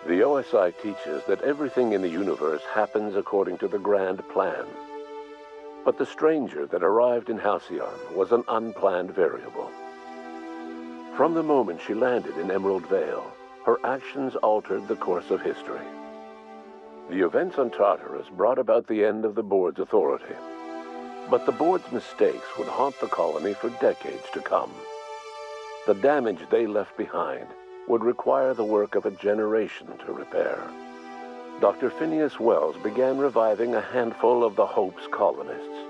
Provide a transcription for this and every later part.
The OSI teaches that everything in the universe happens according to the grand plan. But the stranger that arrived in Halcyon was an unplanned variable. From the moment she landed in Emerald Vale, her actions altered the course of history. The events on Tartarus brought about the end of the board's authority. But the board's mistakes would haunt the colony for decades to come. The damage they left behind would require the work of a generation to repair. Dr. Phineas Wells began reviving a handful of the Hope's colonists,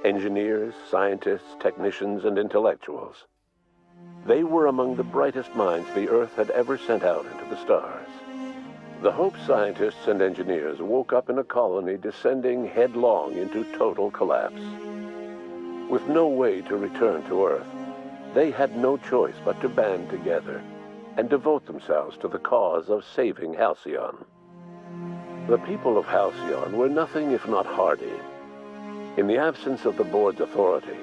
engineers, scientists, technicians, and intellectuals. They were among the brightest minds the Earth had ever sent out into the stars. The Hope scientists and engineers woke up in a colony descending headlong into total collapse. With no way to return to Earth, they had no choice but to band together and devote themselves to the cause of saving Halcyon. The people of Halcyon were nothing if not hardy. In the absence of the board's authority,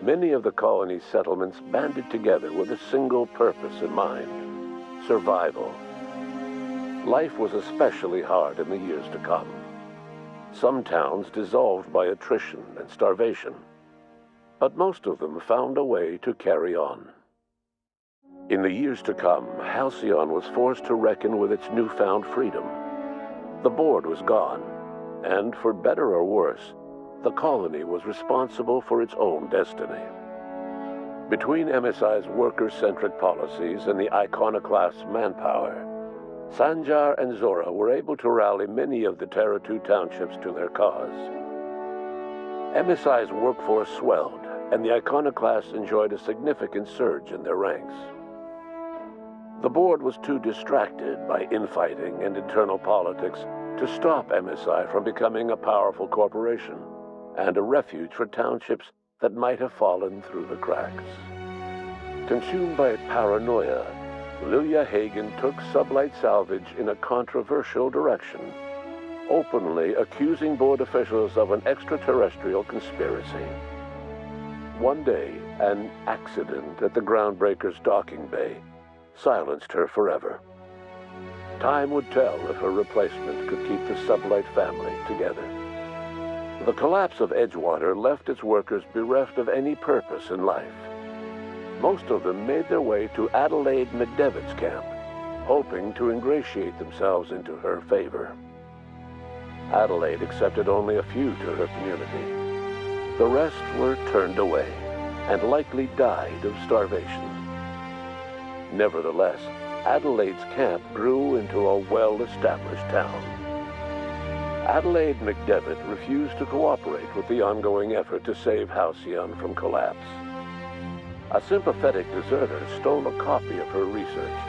many of the colony's settlements banded together with a single purpose in mind: survival. Life was especially hard in the years to come. Some towns dissolved by attrition and starvation, but most of them found a way to carry on. In the years to come, Halcyon was forced to reckon with its newfound freedom. The board was gone, and for better or worse, the colony was responsible for its own destiny. Between MSI's worker-centric policies and the iconoclast's manpower, Sanjar and Zora were able to rally many of the Terra 2 townships to their cause. MSI's workforce swelled, and the iconoclasts enjoyed a significant surge in their ranks. The board was too distracted by infighting and internal politics to stop MSI from becoming a powerful corporation and a refuge for townships that might have fallen through the cracks. Consumed by paranoia, Lilia Hagen took Sublight Salvage in a controversial direction, openly accusing board officials of an extraterrestrial conspiracy. One day, an accident at the Groundbreaker's docking bay silenced her forever. Time would tell if her replacement could keep the Sublight family together. The collapse of Edgewater left its workers bereft of any purpose in life. Most of them made their way to Adelaide McDevitt's camp, hoping to ingratiate themselves into her favor. Adelaide accepted only a few to her community. The rest were turned away and likely died of starvation. Nevertheless, Adelaide's camp grew into a well-established town. Adelaide McDevitt refused to cooperate with the ongoing effort to save Halcyon from collapse. A sympathetic deserter stole a copy of her research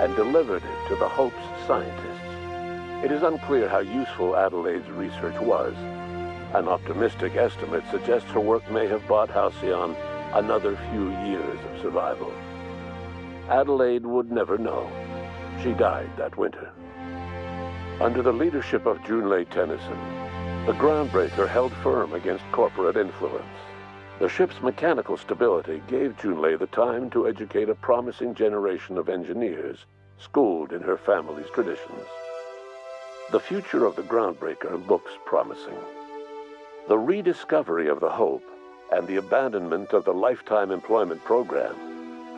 and delivered it to the Hope's scientists. It is unclear how useful Adelaide's research was. An optimistic estimate suggests her work may have bought Halcyon another few years of survival. Adelaide would never know. She died that winter. Under the leadership of Junlei Tennyson, the Groundbreaker held firm against corporate influence. The ship's mechanical stability gave Junlei the time to educate a promising generation of engineers schooled in her family's traditions. The future of the Groundbreaker looks promising. The rediscovery of the Hope and the abandonment of the lifetime employment program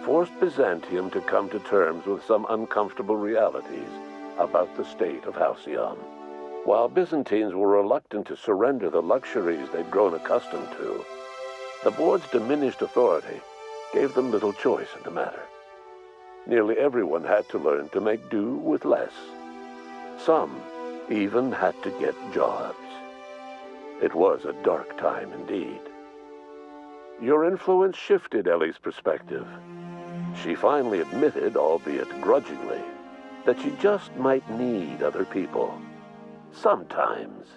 forced Byzantium to come to terms with some uncomfortable realities about the state of Halcyon. While Byzantines were reluctant to surrender the luxuries they'd grown accustomed to, the board's diminished authority gave them little choice in the matter. Nearly everyone had to learn to make do with less. Some even had to get jobs. It was a dark time indeed. Your influence shifted Ellie's perspective. She finally admitted, albeit grudgingly, that she just might need other people. Sometimes.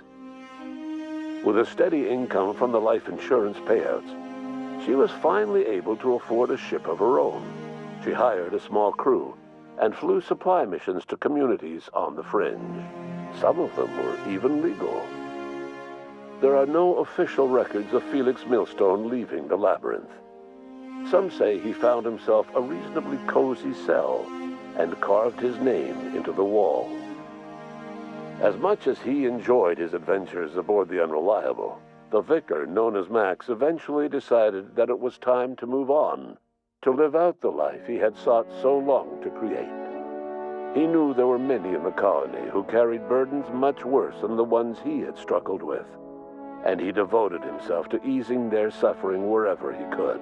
With a steady income from the life insurance payouts, she was finally able to afford a ship of her own. She hired a small crew and flew supply missions to communities on the fringe. Some of them were even legal. There are no official records of Felix Millstone leaving the labyrinth. Some say he found himself a reasonably cozy cell and carved his name into the wall. As much as he enjoyed his adventures aboard the Unreliable, the vicar, known as Max, eventually decided that it was time to move on, to live out the life he had sought so long to create. He knew there were many in the colony who carried burdens much worse than the ones he had struggled with, and he devoted himself to easing their suffering wherever he could.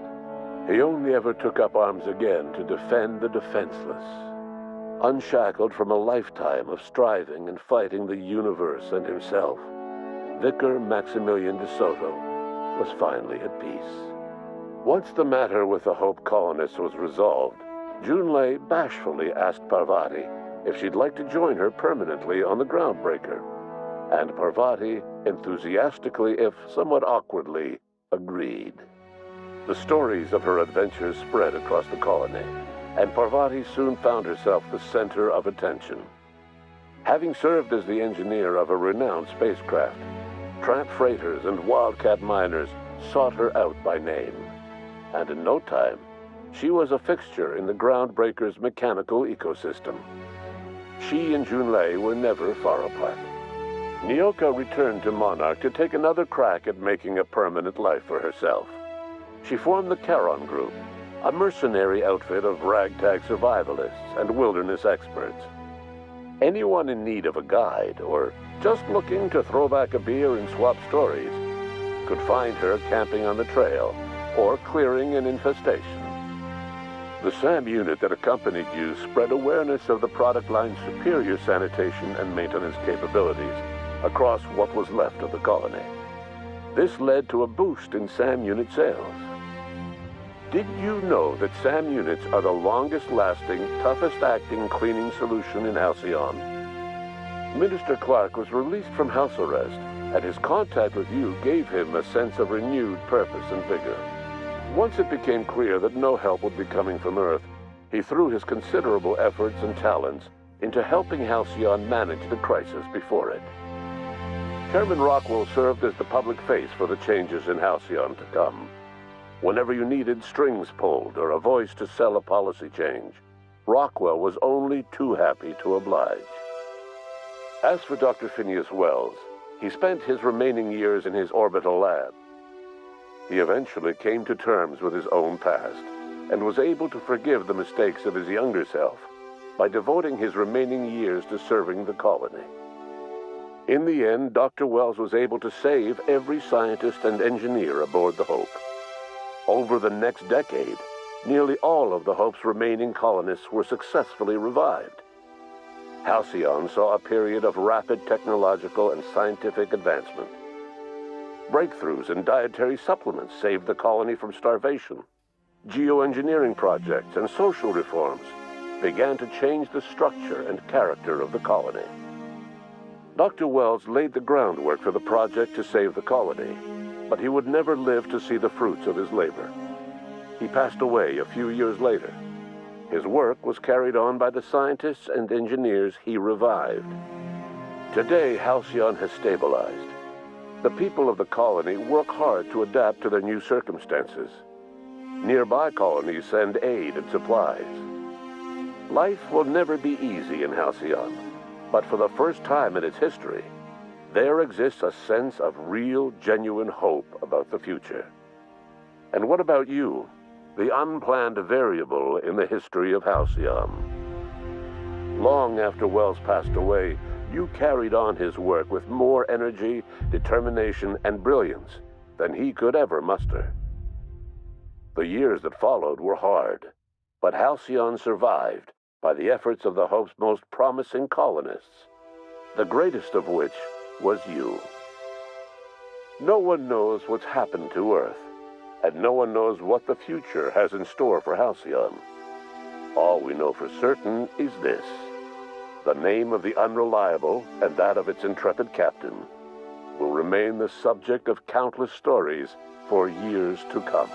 He only ever took up arms again to defend the defenseless, unshackled from a lifetime of striving and fighting the universe and himself. Vicar Maximilian de Soto was finally at peace. Once the matter with the Hope colonists was resolved, Junlei bashfully asked Parvati if she'd like to join her permanently on the Groundbreaker, and Parvati enthusiastically, if somewhat awkwardly, agreed. The stories of her adventures spread across the colony, and Parvati soon found herself the center of attention. Having served as the engineer of a renowned spacecraft, tramp freighters and wildcat miners sought her out by name, and in no time, she was a fixture in the Groundbreaker's mechanical ecosystem. She and Junlei were never far apart. Nyoka returned to Monarch to take another crack at making a permanent life for herself. She formed the Charon Group, a mercenary outfit of ragtag survivalists and wilderness experts. Anyone in need of a guide, or just looking to throw back a beer and swap stories, could find her camping on the trail or clearing an infestation. The SAM unit that accompanied you spread awareness of the product line's superior sanitation and maintenance capabilities across what was left of the colony. This led to a boost in SAM unit sales. Did you know that SAM units are the longest-lasting, toughest-acting cleaning solution in Halcyon? Minister Clark was released from house arrest, and his contact with you gave him a sense of renewed purpose and vigor. Once it became clear that no help would be coming from Earth, he threw his considerable efforts and talents into helping Halcyon manage the crisis before it. Chairman Rockwell served as the public face for the changes in Halcyon to come. Whenever you needed strings pulled or a voice to sell a policy change, Rockwell was only too happy to oblige. As for Dr. Phineas Wells, he spent his remaining years in his orbital lab. He eventually came to terms with his own past and was able to forgive the mistakes of his younger self by devoting his remaining years to serving the colony. In the end, Dr. Wells was able to save every scientist and engineer aboard the Hope. Over the next decade, nearly all of the Hope's remaining colonists were successfully revived. Halcyon saw a period of rapid technological and scientific advancement. Breakthroughs in dietary supplements saved the colony from starvation. Geoengineering projects and social reforms began to change the structure and character of the colony. Dr. Wells laid the groundwork for the project to save the colony, but he would never live to see the fruits of his labor. He passed away a few years later. His work was carried on by the scientists and engineers he revived. Today, Halcyon has stabilized. The people of the colony work hard to adapt to their new circumstances. Nearby colonies send aid and supplies. Life will never be easy in Halcyon, but for the first time in its history, there exists a sense of real, genuine hope about the future. And what about you, the unplanned variable in the history of Halcyon? Long after Wells passed away, you carried on his work with more energy, determination, and brilliance than he could ever muster. The years that followed were hard, but Halcyon survived by the efforts of the Hope's most promising colonists, the greatest of which was you. No one knows what's happened to Earth, and no one knows what the future has in store for Halcyon. All we know for certain is this: the name of the Unreliable and that of its intrepid captain will remain the subject of countless stories for years to come.